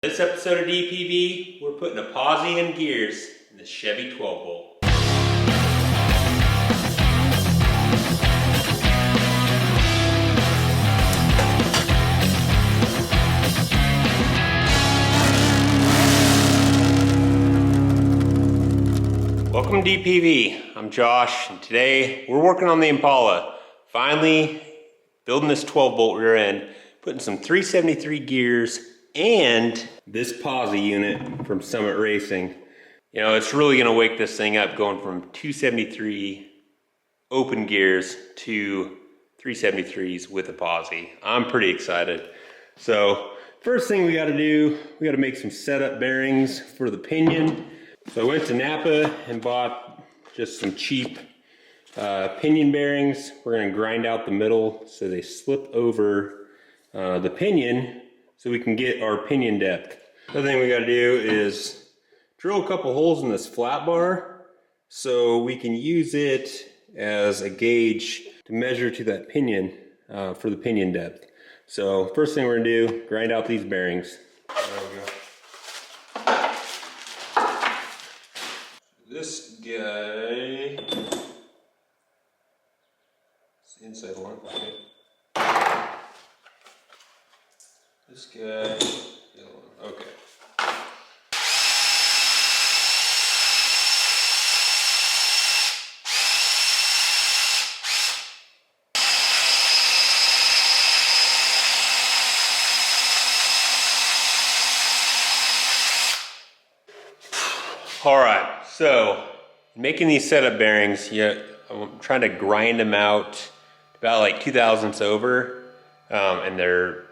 This episode of DPV, we're putting a posi in gears in the Chevy 12 volt. Welcome to DPV, I'm Josh, and today we're working on the Impala. Finally building this 12 volt rear end, putting some 373 gears and this posi unit from Summit Racing. You know, it's really gonna wake this thing up going from 273 open gears to 373s with a posi. I'm pretty excited. So first thing we gotta do, we gotta make some setup bearings for the pinion. So I went to Napa and bought just some cheap pinion bearings. We're gonna grind out the middle so they slip over the pinion so we can get our pinion depth. The other thing we gotta do is drill a couple holes in this flat bar so we can use it as a gauge to measure to that pinion for the pinion depth. So first thing we're gonna do, grind out these bearings. There we go. This guy, it's the inside one, okay. This guy, the other one, okay. All right, so making these setup bearings, I'm trying to grind them out about like 2 thousandths over, and they're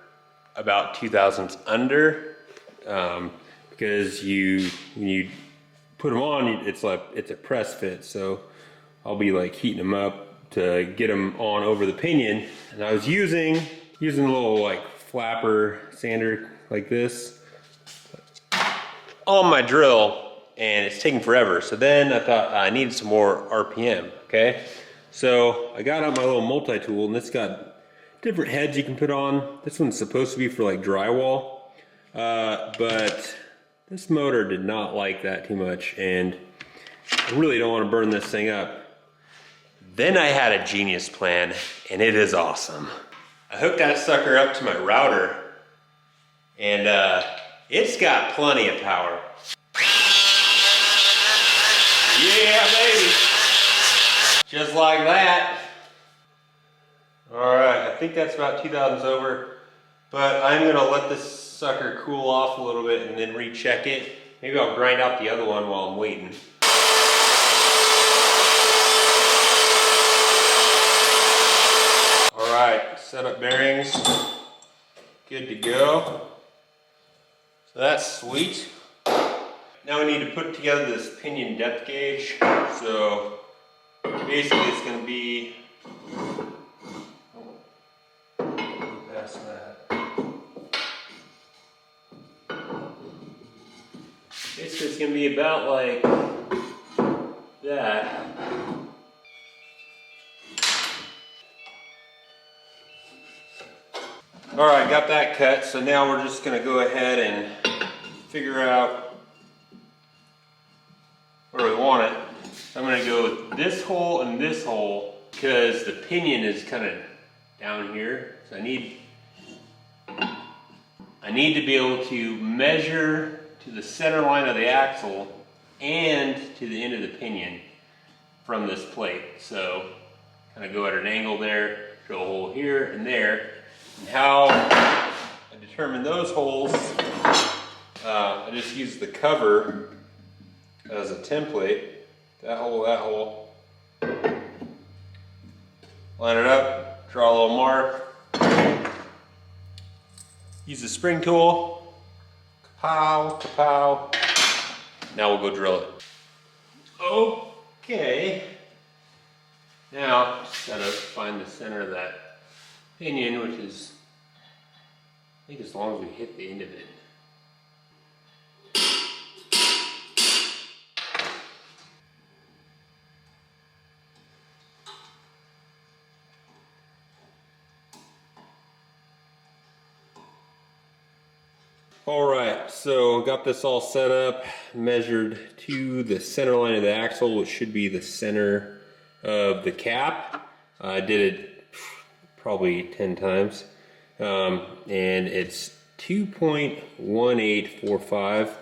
about 2 thousandths under, because when you put them on, it's a press fit. So I'll be like heating them up to get them on over the pinion. And I was using a little like flapper sander like this on my drill, and it's taking forever. So then I thought I needed some more RPM, okay? So I got out my little multi-tool, and it's got different heads you can put on. This one's supposed to be for like drywall, but this motor did not like that too much, and I really don't want to burn this thing up. Then I had a genius plan, and it is awesome. I hooked that sucker up to my router, and it's got plenty of power. Yeah, baby. Just like that. All right, I think that's about 2 thousandths over, but I'm gonna let this sucker cool off a little bit and then recheck it. Maybe I'll grind out the other one while I'm waiting. All right, setup bearings, good to go. So that's sweet. Now we need to put together this pinion depth gauge. So basically it's going to be, past that. Basically it's going to be about like that. All right, got that cut. So now we're just going to go ahead and figure out where we want it. I'm going to go with this hole and this hole because the pinion is kind of down here. So I need to be able to measure to the center line of the axle and to the end of the pinion from this plate. So kind of go at an angle there, drill a hole here and there. And how I determine those holes, I just use the cover as a template. That hole. Line it up, draw a little mark. Use the spring tool. Kapow, kapow. Now we'll go drill it. Okay. Now, just gotta find the center of that pinion, which is, I think as long as we hit the end of it. All right, so got this all set up, measured to the center line of the axle, which should be the center of the cap. I did it probably 10 times, and it's 2.1845.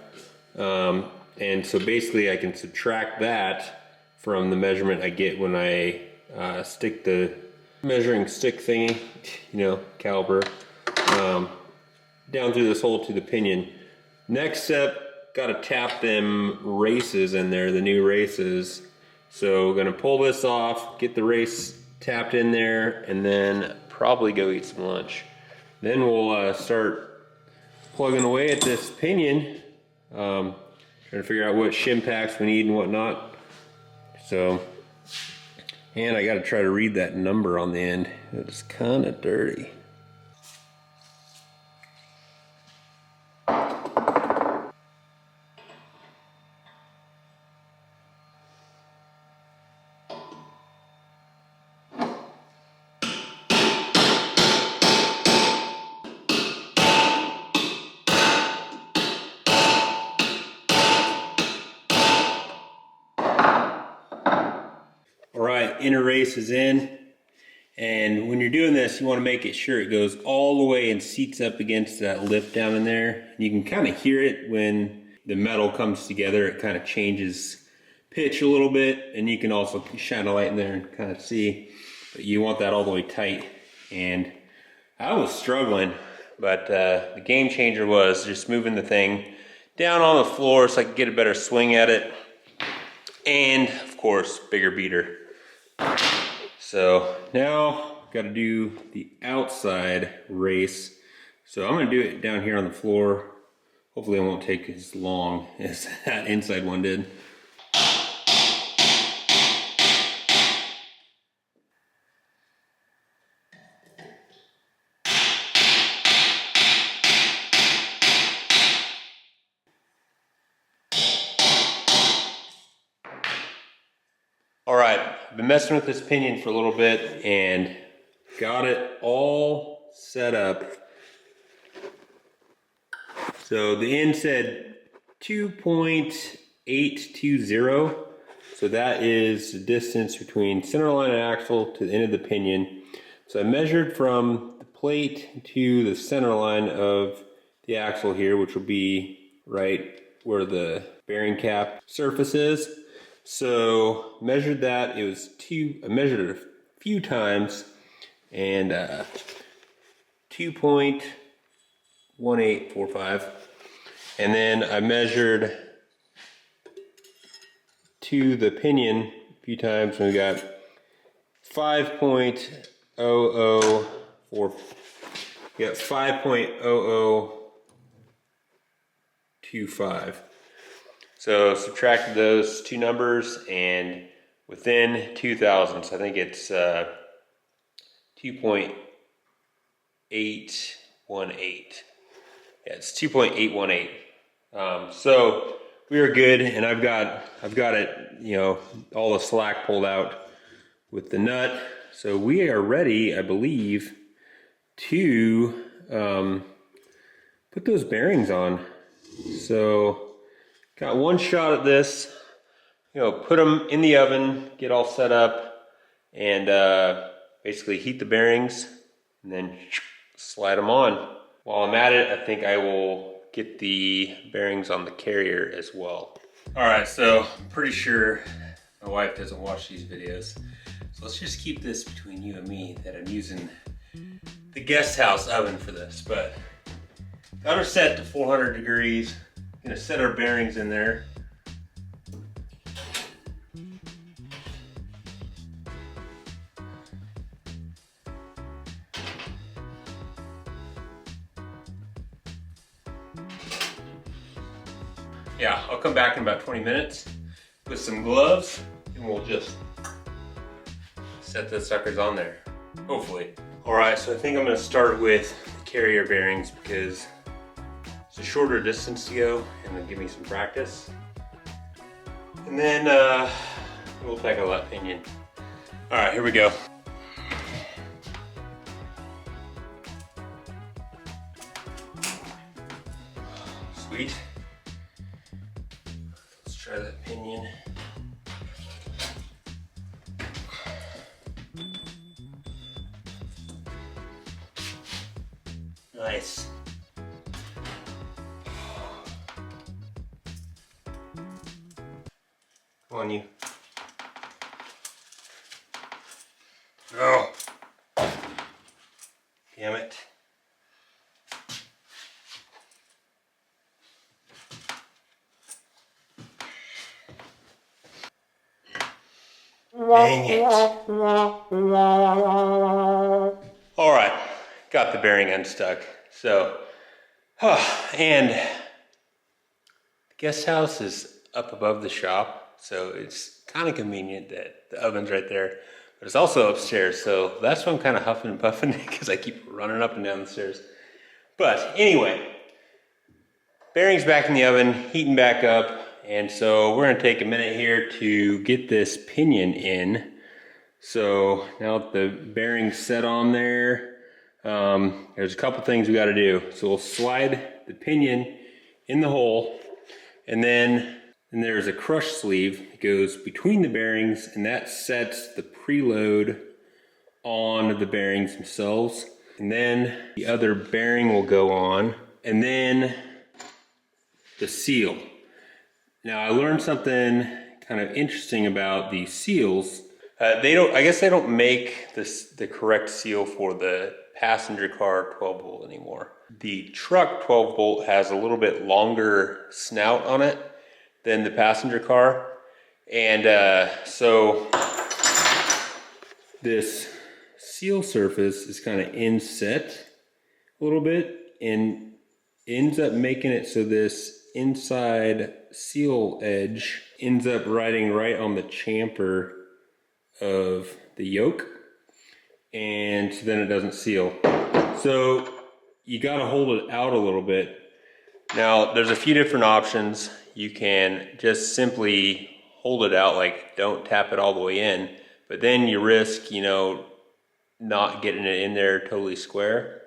And so basically I can subtract that from the measurement I get when I stick the measuring stick thingy, you know, caliper, down through this hole to the pinion. Next step, got to tap them races in there, the new races. So we're gonna pull this off, get the race tapped in there, and then probably go eat some lunch. Then we'll start plugging away at this pinion, trying to figure out what shim packs we need and whatnot. So, and I got to try to read that number on the end. It's kind of dirty. Alright, inner race is in, and when you're doing this you want to make it sure it goes all the way and seats up against that lip down in there. You can kind of hear it when the metal comes together, it kind of changes pitch a little bit, and you can also shine a light in there and kind of see, but you want that all the way tight. And I was struggling, but the game changer was just moving the thing down on the floor so I could get a better swing at it, and of course bigger beater. So now got to do the outside race. So I'm going to do it down here on the floor. Hopefully it won't take as long as that inside one did. All right, I've been messing with this pinion for a little bit and got it all set up. So the end said 2.820. So that is the distance between center line of axle to the end of the pinion. So I measured from the plate to the center line of the axle here, which will be right where the bearing cap surface is. So measured that, it was I measured it a few times, and 2.1845. And then I measured to the pinion a few times, and we got 5.0045. We got 5.0025. So subtracted those two numbers, and within 2 thousandths, I think it's 2.818. Yeah, it's 2.818. So we are good, and I've got it, you know, all the slack pulled out with the nut. So we are ready, I believe, to put those bearings on. So got one shot at this, you know, put them in the oven, get all set up, and basically heat the bearings, and then slide them on. While I'm at it, I think I will get the bearings on the carrier as well. All right, so I'm pretty sure my wife doesn't watch these videos, so let's just keep this between you and me that I'm using the guest house oven for this. But got her set to 400 degrees. Gonna set our bearings in there. Yeah, I'll come back in about 20 minutes with some gloves, and we'll just set the suckers on there, hopefully. All right, so I think I'm gonna start with the carrier bearings because it's a shorter distance to go, and it'll give me some practice. And then we'll tackle that pinion. All right, here we go. Sweet. Let's try that pinion. Nice. Come on, you. Oh. Damn it. Dang it. All right, got the bearing unstuck. So, and the guest house is up above the shop, so it's kind of convenient that the oven's right there, but it's also upstairs, so that's why I'm kind of huffing and puffing because I keep running up and down the stairs. But anyway, bearing's back in the oven, heating back up, and so we're gonna take a minute here to get this pinion in. So now that the bearing's set on there, there's a couple things we gotta do. So we'll slide the pinion in the hole, and then there's a crush sleeve that goes between the bearings, and that sets the preload on the bearings themselves. And then the other bearing will go on, and then the seal. Now I learned something kind of interesting about these seals. I guess they don't make the correct seal for the passenger car 12 volt anymore. The truck 12 volt has a little bit longer snout on it than the passenger car. And so this seal surface is kind of inset a little bit and ends up making it so this inside seal edge ends up riding right on the chamfer of the yoke, and then it doesn't seal. So you got to hold it out a little bit. Now there's a few different options. You can just simply hold it out, like don't tap it all the way in, but then you risk, you know, not getting it in there totally square.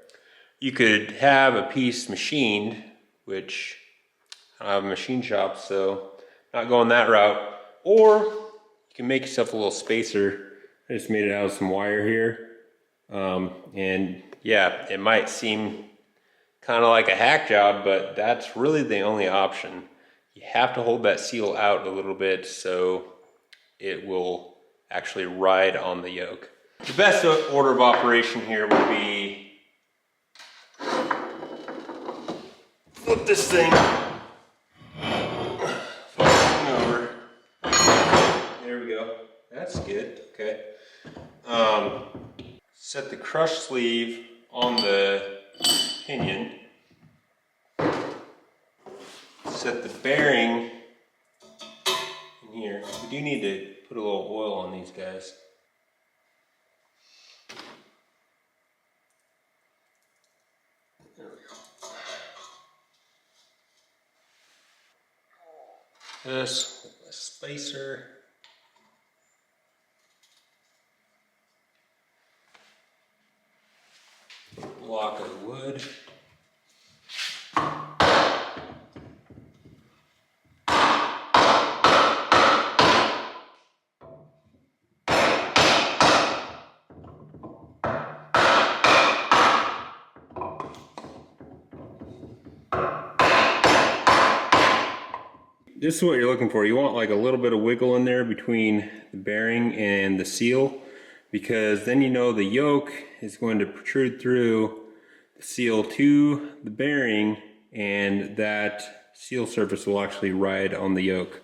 You could have a piece machined, which I don't have a machine shop, so not going that route. Or you can make yourself a little spacer. I just made it out of some wire here. And yeah, it might seem kind of like a hack job, but that's really the only option. You have to hold that seal out a little bit so it will actually ride on the yoke. The best order of operation here would be flip this thing over. There we go. That's good. Okay. Set the crush sleeve on the pinion. Set the bearing in here. We do need to put a little oil on these guys. There we go. This with a spacer. Block of wood. This is what you're looking for. You want like a little bit of wiggle in there between the bearing and the seal, because then you know the yoke is going to protrude through the seal to the bearing, and that seal surface will actually ride on the yoke.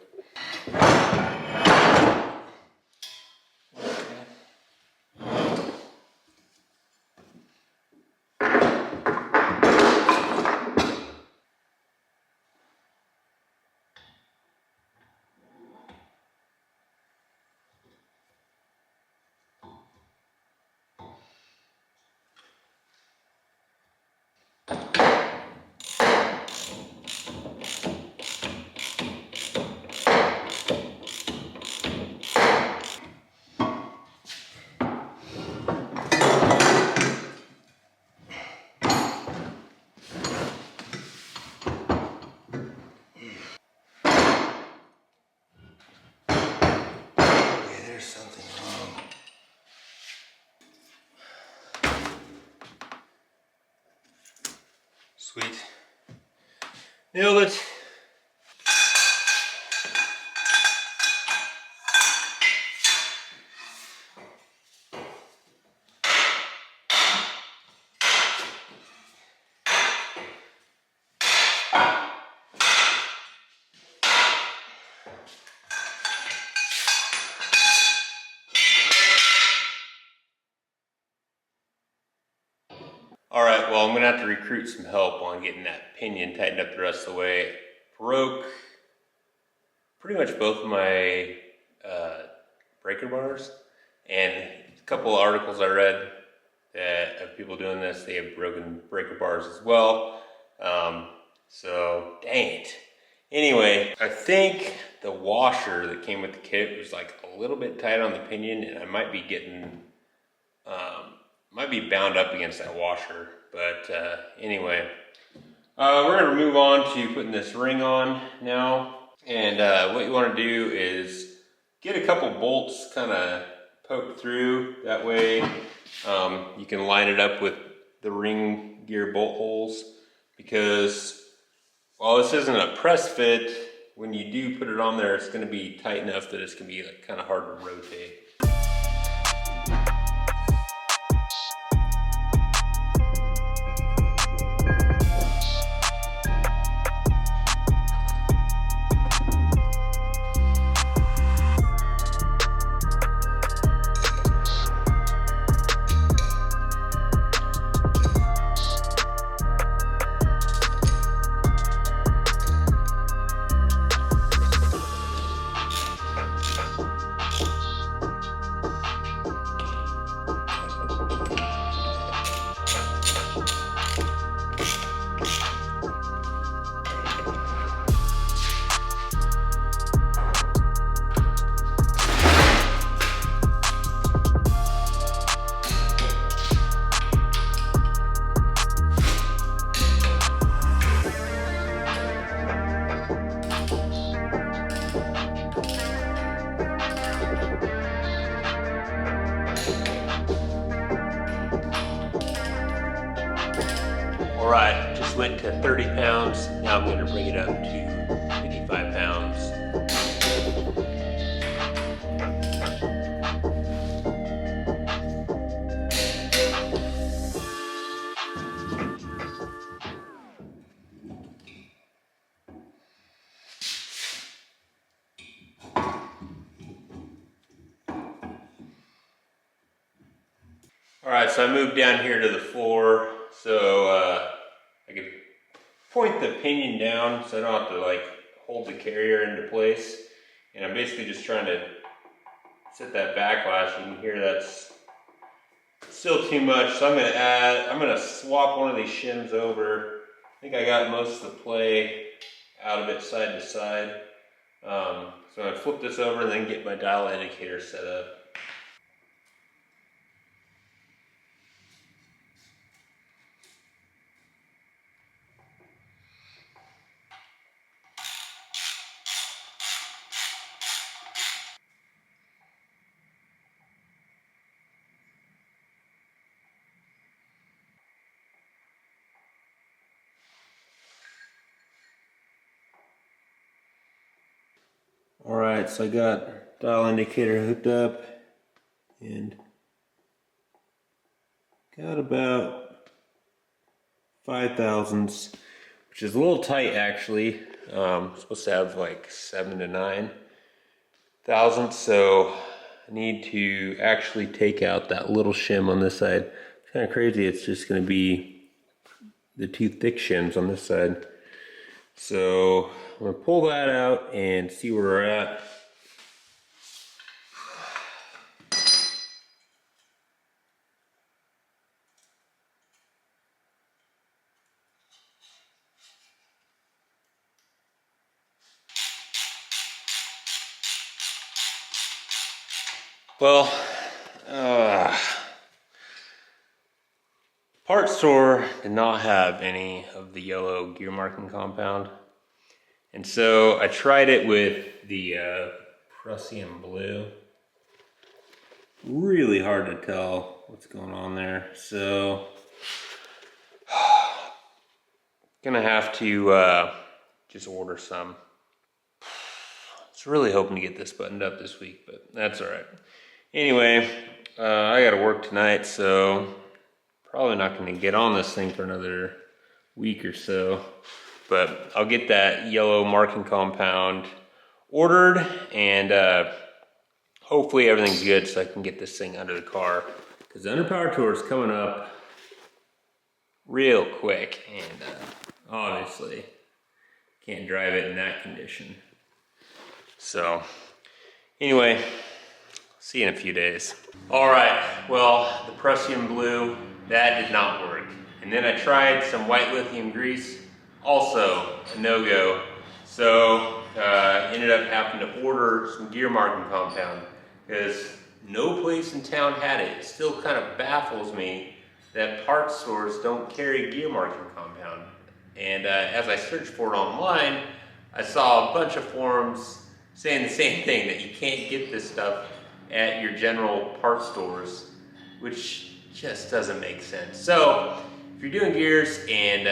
there's something wrong. Sweet. Nailed it. All right, well, I'm gonna have to recruit some help on getting that pinion tightened up the rest of the way. Broke pretty much both of my breaker bars, and a couple of articles I read that of people doing this, they have broken breaker bars as well. So, dang it. Anyway, I think the washer that came with the kit was like a little bit tight on the pinion, and I might be getting, might be bound up against that washer. But anyway, we're gonna move on to putting this ring on now. And what you wanna do is get a couple bolts kind of poked through. That way you can line it up with the ring gear bolt holes, because while this isn't a press fit, when you do put it on there, it's gonna be tight enough that it's gonna be like kind of hard to rotate. All right, just went to 30 pounds. Now I'm going to bring it up to 55 pounds. All right, so I moved down here to the floor so I could point the pinion down so I don't have to like hold the carrier into place. And I'm basically just trying to set that backlash. You can hear that's still too much. So I'm gonna swap one of these shims over. I think I got most of the play out of it side to side. So I'm gonna flip this over and then get my dial indicator set up. All right, so I got dial indicator hooked up and got about 5 thousandths, which is a little tight actually. I'm supposed to have like 7 to 9 thousandths, so I need to actually take out that little shim on this side. It's kind of crazy, it's just going to be the 2 thick shims on this side. So I'm going to pull that out and see where we're at. Well, parts store did not have any of the yellow gear marking compound. And so I tried it with the Prussian blue. really hard to tell what's going on there. So, gonna have to just order some. I was really hoping to get this buttoned up this week, but that's all right. Anyway, I gotta work tonight, so probably not gonna get on this thing for another week or so. But I'll get that yellow marking compound ordered, and hopefully everything's good so I can get this thing under the car. Because the underpower tour is coming up real quick, and obviously can't drive it in that condition. So anyway, see you in a few days. All right, well, the Prussian blue, that did not work. And then I tried some white lithium grease, also a no-go. So ended up having to order some gear marking compound because no place in town had it. It still kind of baffles me that parts stores don't carry gear marking compound. And as I searched for it online, I saw a bunch of forums saying the same thing, that you can't get this stuff at your general parts stores, which just doesn't make sense. So if you're doing gears and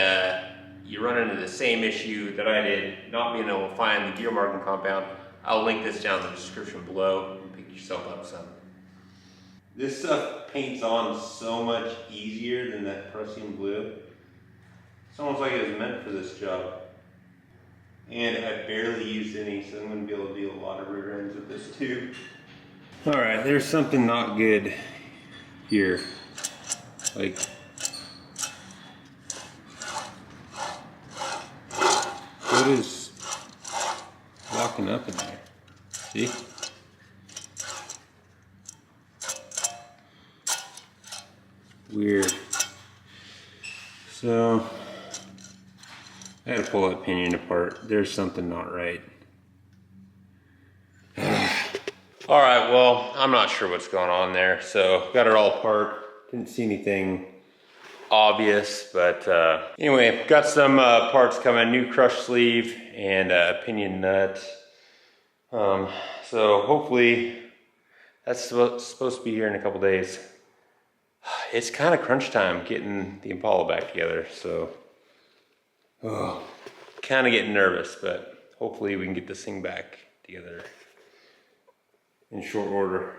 you run into the same issue that I did, not being able to find the gear marking compound, I'll link this down in the description below. Pick yourself up some. This stuff paints on so much easier than that Prussian blue. It's almost like it was meant for this job. And I barely used any, so I'm going to be able to do a lot of rear ends with this too. All right, there's something not good here. Like, what is locking up in there? See? Weird. So I had to pull that pinion apart. There's something not right. All right, well, I'm not sure what's going on there. So got it all apart. Didn't see anything obvious, but anyway, got some parts coming. New crush sleeve and pinion nut. So hopefully that's supposed to be here in a couple days. It's kind of crunch time getting the Impala back together, so kind of getting nervous, but hopefully we can get this thing back together in short order.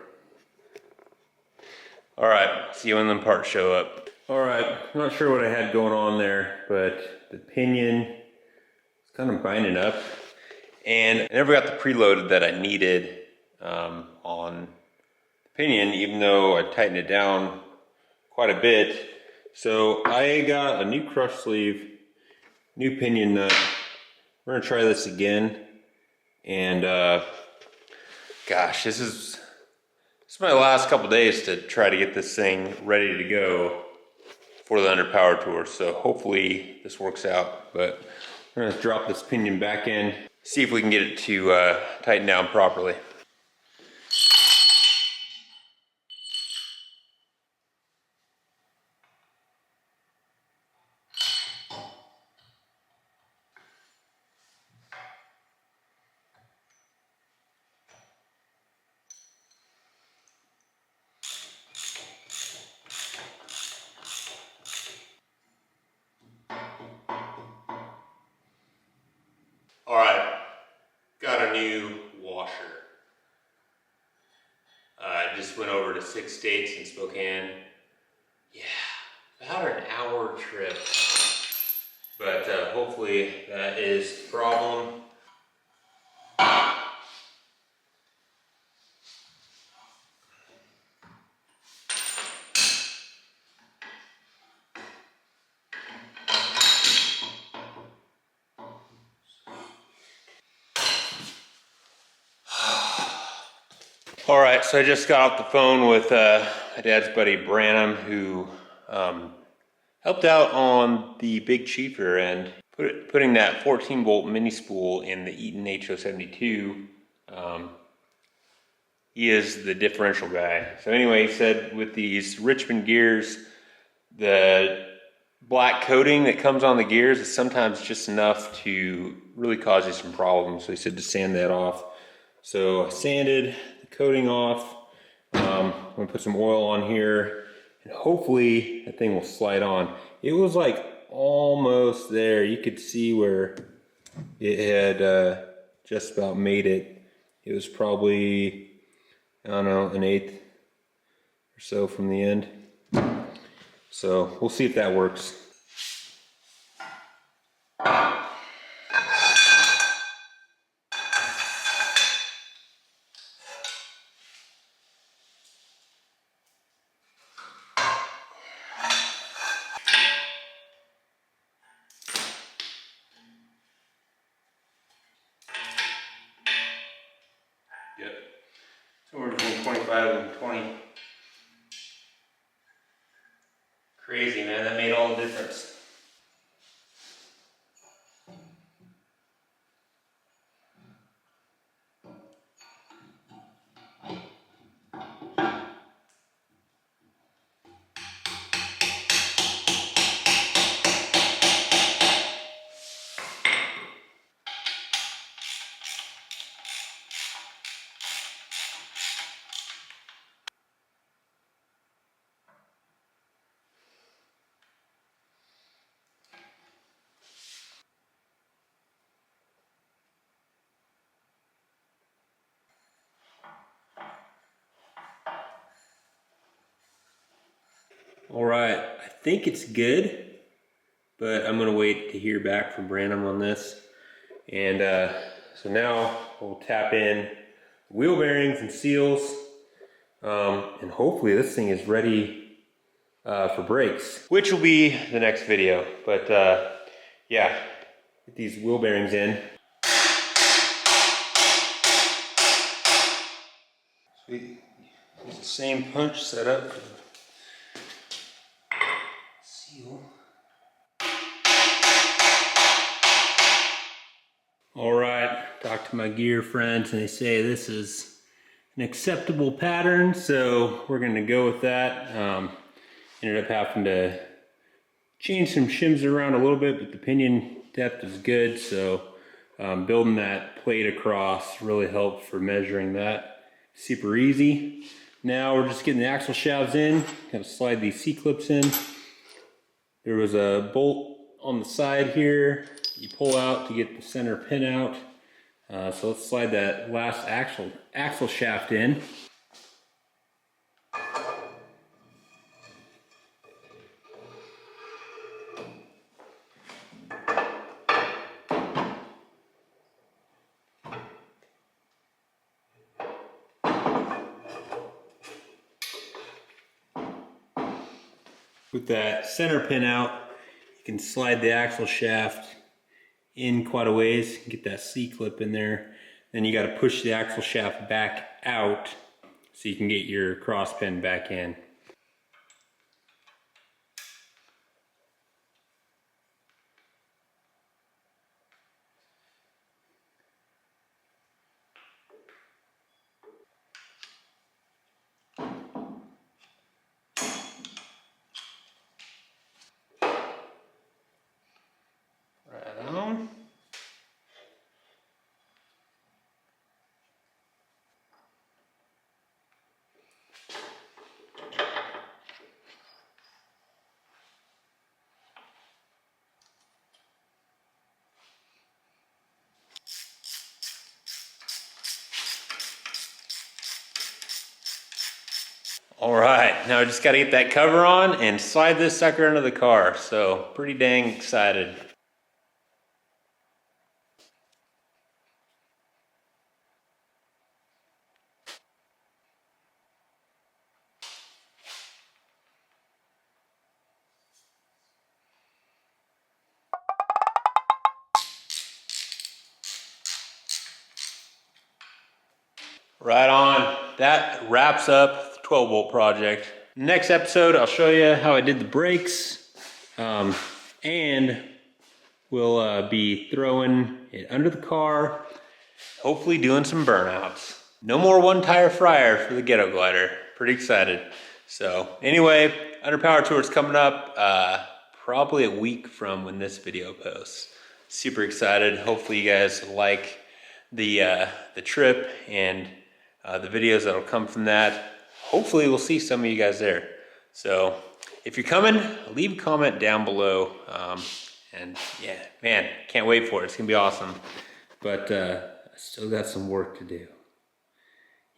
All right, see you when the parts show up. All right, I'm not sure what I had going on there, but the pinion is kind of binding up, and I never got the preloaded that I needed on the pinion, even though I tightened it down quite a bit. So I got a new crush sleeve, new pinion nut. We're gonna try this again, and gosh, this is my last couple days to try to get this thing ready to go for the underpower tour. So hopefully this works out, but we're gonna drop this pinion back in, see if we can get it to tighten down properly. All right, got a new washer. I just went over to 6 states in Spokane. Yeah, about an hour trip. But hopefully that is the problem. All right, so I just got off the phone with my dad's buddy Branham, who helped out on the big cheaper end, putting that 14-volt mini spool in the Eaton HO72. He is the differential guy. So anyway, he said with these Richmond gears, the black coating that comes on the gears is sometimes just enough to really cause you some problems. So he said to sand that off. So I sanded the coating off. I'm gonna put some oil on here and hopefully that thing will slide on. It was like almost there. You could see where it had just about made it. It was probably, I don't know, an eighth or so from the end. So we'll see if that works. Yep. Somewhere between 25 and 20. Crazy, man. That made all the difference. All right, I think it's good, but I'm gonna wait to hear back from Branham on this. And so now we'll tap in wheel bearings and seals, and hopefully this thing is ready for brakes, which will be the next video. But yeah, get these wheel bearings in. Sweet. Use the same punch setup. Seal. All right, talked to my gear friends and they say this is an acceptable pattern, so we're gonna go with that. Ended up having to change some shims around a little bit, but the pinion depth is good, so building that plate across really helped for measuring that. Super easy. Now we're just getting the axle shafts in, gotta slide these C-clips in. There was a bolt on the side here you pull out to get the center pin out. So let's slide that last axle shaft in. With that center pin out, you can slide the axle shaft in quite a ways, get that C-clip in there. Then you got to push the axle shaft back out so you can get your cross pin back in. Right on. All right, now I just gotta get that cover on and slide this sucker into the car. So pretty dang excited. Right on. That wraps up the 12 volt project. Next episode, I'll show you how I did the brakes, and we'll be throwing it under the car, hopefully doing some burnouts. No more one tire fryer for the Ghetto Glider. Pretty excited. So anyway, Under Power Tour's coming up probably a week from when this video posts. Super excited. Hopefully you guys like the trip and the videos that'll come from that. hopefully we'll see some of you guys there. So if you're coming, leave a comment down below. And yeah, man, can't wait for it. It's gonna be awesome. But I still got some work to do.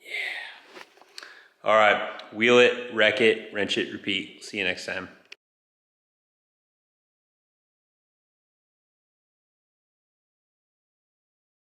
Yeah. All right, wheel it, wreck it, wrench it, repeat. See you next time.